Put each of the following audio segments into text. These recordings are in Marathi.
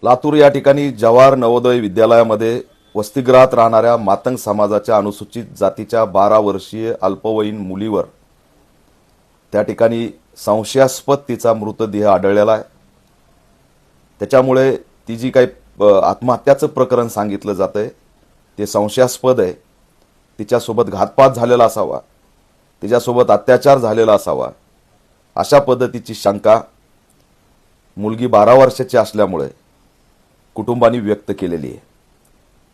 लातूर या ठिकाणी जवाहर नवोदय विद्यालयामध्ये वसतिगृहात राहणाऱ्या मातंग समाजाच्या अनुसूचित जातीच्या 12 वर्षीय अल्पवयीन मुलीवर त्या ठिकाणी संशयास्पद तिचा मृतदेह आढळलेला आहे। त्याच्यामुळे ती जी काही आत्महत्याचं प्रकरण सांगितलं जातंय ते संशयास्पद आहे। तिच्यासोबत घातपात झालेला असावा, तिच्यासोबत अत्याचार झालेला असावा, अशा पद्धतीची शंका मुलगी 12 वर्षाची असल्यामुळे कुटुंबांनी व्यक्त केलेली आहे।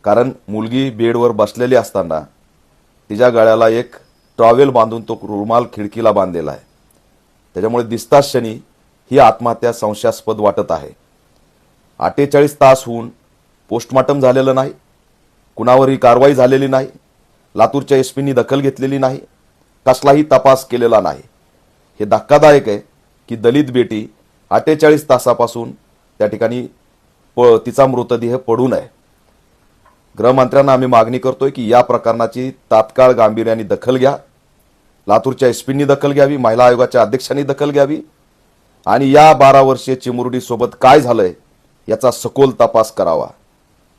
कारण मुलगी बेडवर बसलेली असताना तिच्या गळ्याला एक टॉवेल बांधून तो रुमाल खिडकीला बांधलेला आहे। त्याच्यामुळे दिसताच क्षणी ही आत्महत्या संशयास्पद वाटत आहे। 48 तास होऊन पोस्टमॉर्टम झालेलं नाही, कुणावरही कारवाई झालेली नाही, लातूरच्या एसपींनी दखल घेतलेली नाही, कसलाही तपास केलेला नाही। हे धक्कादायक आहे की दलित बेटी 48 तासापासून त्या ठिकाणी तिचा मृतदेह पडून आहे। गृहमंत्र्यांना आम्ही मागणी करतोय की या प्रकरणाची तात्काळ गांभीर्याने दखल घ्या। लातूरच्या एसपींनी दखल घ्यावी, महिला आयोगाच्या अध्यक्षांनी दखल घ्यावी आणि या 12 वर्षीय चिमुरडी सोबत काय झालंय याचा सखोल तपास करावा।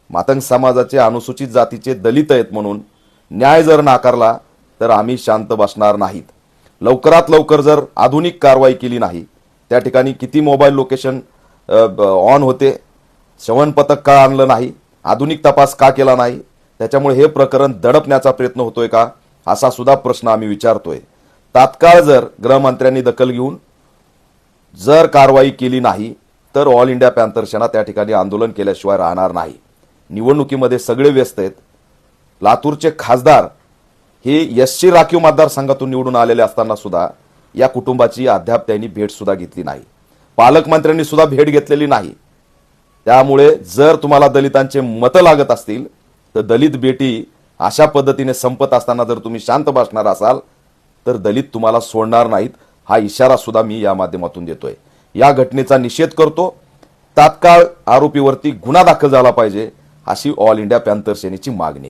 मातंग समाजाचे अनुसूचित जातीचे दलित आहेत म्हणून न्याय जर नाकारला तर आम्ही शांत बसणार नाहीत। लवकरात लवकर जर आधुनिक कारवाई केली नाही, त्या ठिकाणी किती मोबाईल लोकेशन ऑन होते, श्रवण पथक का आणलं नाही, आधुनिक तपास का केला नाही, त्याच्यामुळे हे प्रकरण दडपण्याचा प्रयत्न होतोय का असा सुद्धा प्रश्न आम्ही विचारतोय। तात्काळ जर गृहमंत्र्यांनी दखल घेऊन जर कारवाई केली नाही तर ऑल इंडिया पॅंथर सेना त्या ठिकाणी आंदोलन केल्याशिवाय राहणार नाही। निवडणुकीमध्ये सगळे व्यस्त आहेत। लातूरचे खासदार हे एससी राखीव मतदारसंघातून निवडून आलेले असताना सुद्धा या कुटुंबाची अद्याप त्यांनी भेट सुद्धा घेतली नाही, पालकमंत्र्यांनी सुद्धा भेट घेतलेली नाही। त्यामुळे जर तुम्हाला दलितांचे मतं लागत असतील तर दलित बेटी अशा पद्धतीने संपत असताना जर तुम्ही शांत बसणार असाल तर दलित तुम्हाला सोडणार नाहीत, हा इशारा सुद्धा मी या माध्यमातून देतोय। या घटनेचा निषेध करतो। तात्काळ आरोपीवरती गुन्हा दाखल झाला पाहिजे अशी ऑल इंडिया पॅंथर सेनेची मागणी।